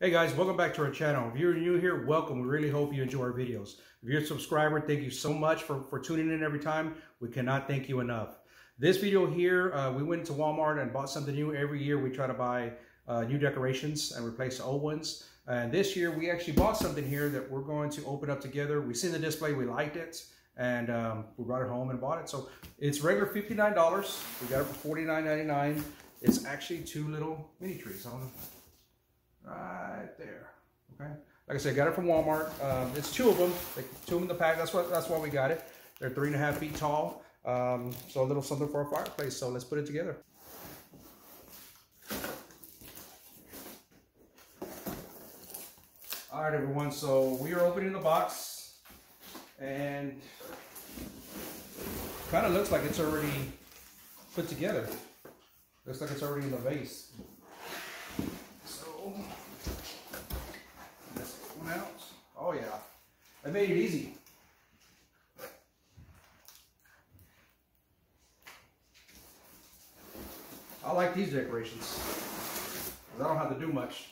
Hey guys, welcome back to our channel. If you're new here, welcome. We really hope you enjoy our videos. If you're a subscriber, thank you so much for tuning in every time. We cannot thank you enough. This video here, we went to Walmart and bought something new. Every year we try to buy new decorations and replace the old ones. And this year we actually bought something here that we're going to open up together. We seen the display, we liked it, and we brought it home and bought it. So it's regular $59. We got it for $49.99. It's actually two little mini trees on right there. Okay, like I said, got it from Walmart. It's two of them. Two in the pack. That's why we got it. They're 3.5 feet tall. So a little something for a fireplace. So let's put it together. All right, everyone. So we are opening the box, and kind of looks like it's already put together. Looks like it's already in the vase. So let's get one out. Oh yeah, I made it easy. I like these decorations because I don't have to do much.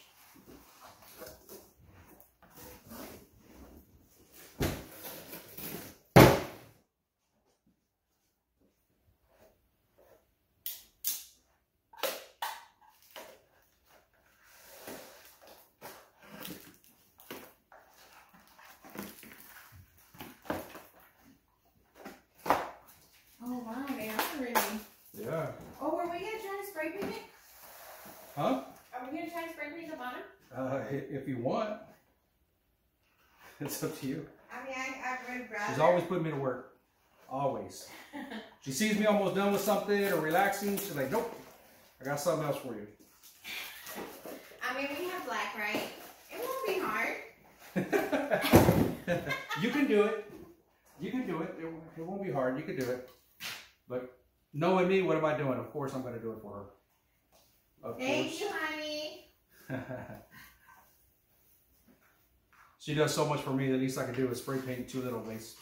Oh wow, they are ready. Yeah. Oh, were we gonna try to spray paint it? Huh? Are we gonna try to spray paint the bottom? If you want, it's up to you. I mean, I'd rather. She's always putting me to work. Always. She sees me almost done with something or relaxing. She's like, nope, I got something else for you. I mean, we have black, right? It won't be hard. You can do it. You can do it. It won't be hard. You can do it. But knowing me, what am I doing? Of course I'm going to do it for her. Of Thank course. you, honey. She does so much for me. The least I can do is spray paint two little vases.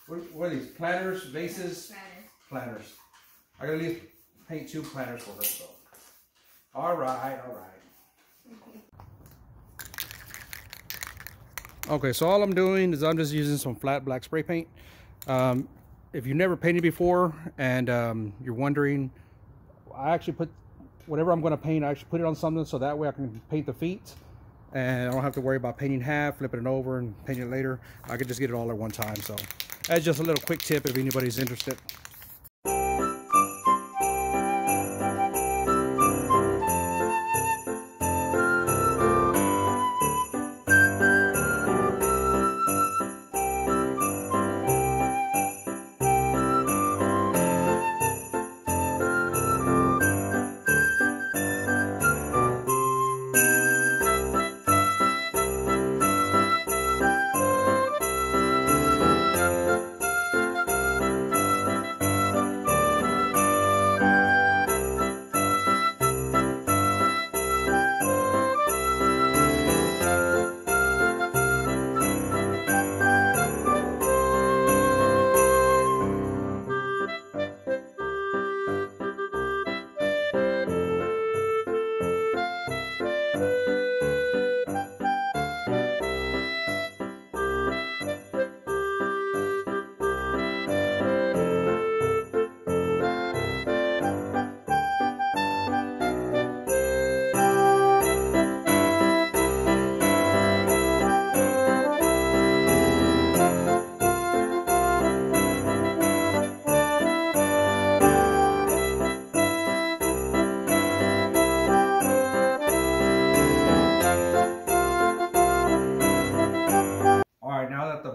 What are these? Planters? Vases? Planters. I got to at least paint two planters for her. So. All right. All right. Okay, so all I'm doing is I'm just using some flat black spray paint. If you've never painted before and you're wondering, I actually put whatever I'm going to paint, I actually put it on something so that way I can paint the feet and I don't have to worry about painting half, flipping it over and painting it later. I could just get it all at one time. So that's just a little quick tip if anybody's interested.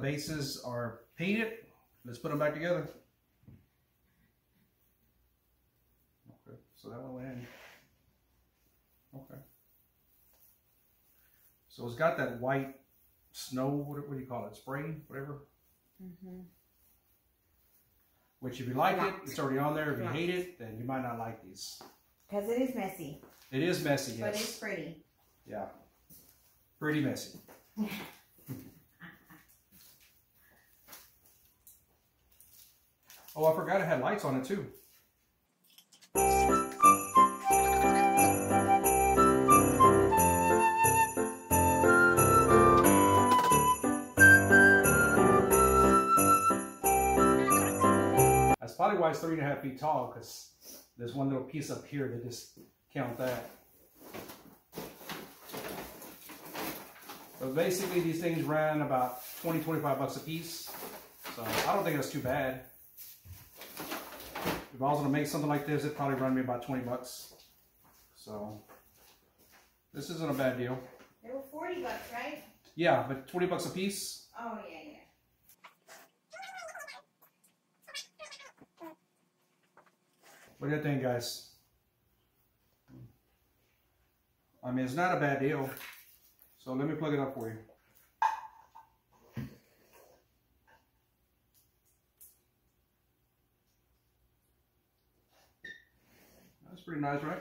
Bases are painted. Let's put them back together. Okay, so that one went in. Okay. So it's got that white snow, what do you call it? Spray, whatever. Mm-hmm. Which if you like it, it's already on there. If you hate it, then you might not like these. Because it is messy. It is messy, yes. But it's pretty. Yeah. Pretty messy. Oh, I forgot it had lights on it too. probably why it's 3.5 feet tall, because there's one little piece up here that just count that. So basically these things ran about 20, 25 bucks a piece. So I don't think that's too bad. If I was gonna make something like this, it'd probably run me about 20 bucks. So this isn't a bad deal. They were 40 bucks, right? Yeah, but 20 bucks a piece. Oh, yeah, yeah. What do you think, guys? I mean, it's not a bad deal. So let me plug it up for you. That's pretty nice, right?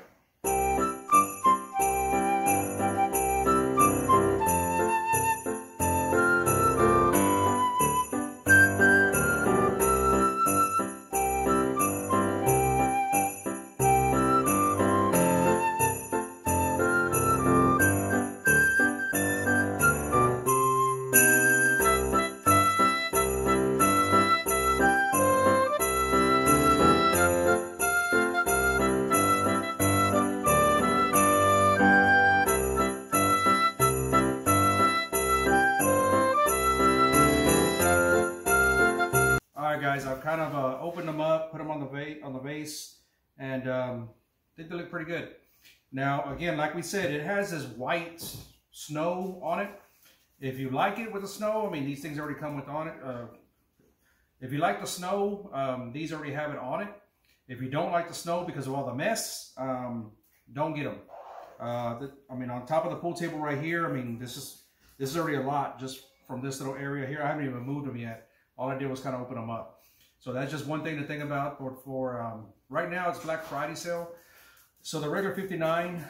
Guys, I've kind of opened them up, put them on the vase, and I think they look pretty good. Now, again, like we said, it has this white snow on it. If you like it with the snow, I mean, these things already come with on it. If you like the snow, these already have it on it. If you don't like the snow because of all the mess, don't get them. I mean, on top of the pool table right here, I mean, this is already a lot just from this little area here. I haven't even moved them yet. All I did was kind of open them up. So that's just one thing to think about for right now. It's Black Friday sale. So the regular 59,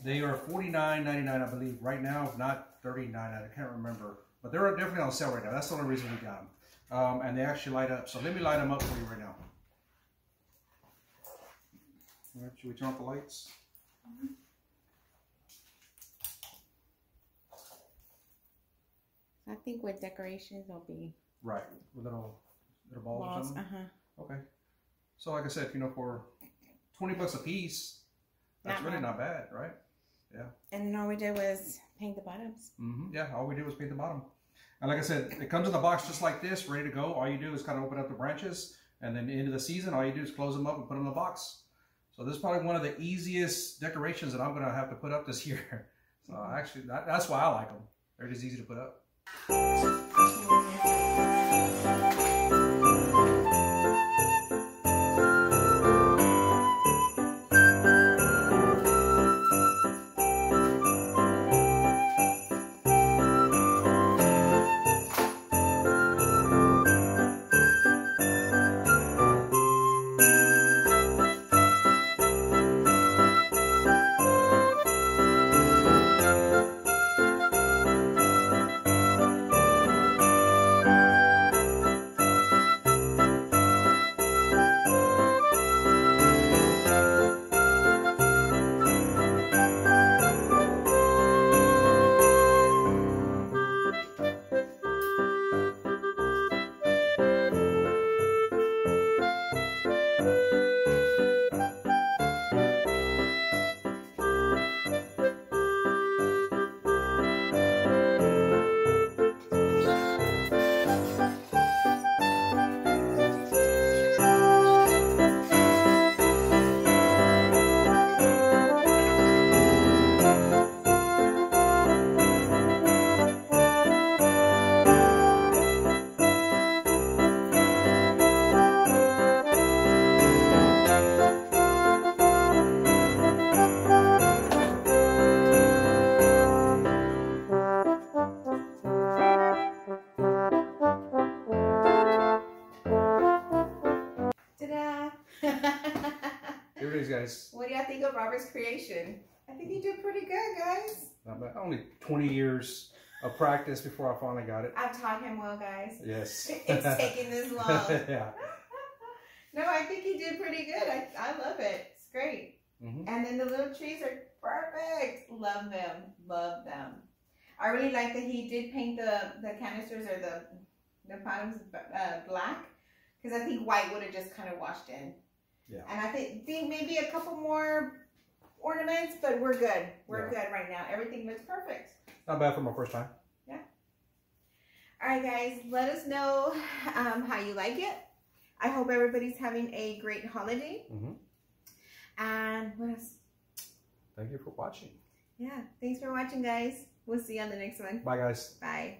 they are $49.99, I believe, right now, not $39. I can't remember, but they're definitely on sale right now. That's the only reason we got them, and they actually light up. So let me light them up for you right now. All right, should we turn off the lights? Mm-hmm. I think with decorations, they'll be right with little balls or something. Okay. So like I said, you know, for 20 bucks a piece, that's really not bad, right? Yeah. And then all we did was paint the bottoms. Yeah, all we did was paint the bottom. And like I said, it comes in the box just like this, ready to go. All you do is kind of open up the branches, and then into the season, all you do is close them up and put them in the box. So this is probably one of the easiest decorations that I'm gonna have to put up this year. So actually, that's why I like them. They're just easy to put up. Guys. What do y'all think of Robert's creation? I think he did pretty good, guys. Not bad. Only 20 years of practice before I finally got it. I've taught him well, guys. Yes. It's taking this long. Yeah. No, I think he did pretty good. I love it. It's great. And then the little trees are perfect. Love them. Love them. I really like that he did paint the canisters or the bottoms black, Because I think white would have just kind of washed in. Yeah. And I think maybe a couple more ornaments, but we're good. We're good right now. Everything looks perfect. Not bad for my first time. Yeah. All right, guys. Let us know how you like it. I hope everybody's having a great holiday. And what else? Thank you for watching. Yeah. Thanks for watching, guys. We'll see you on the next one. Bye, guys. Bye.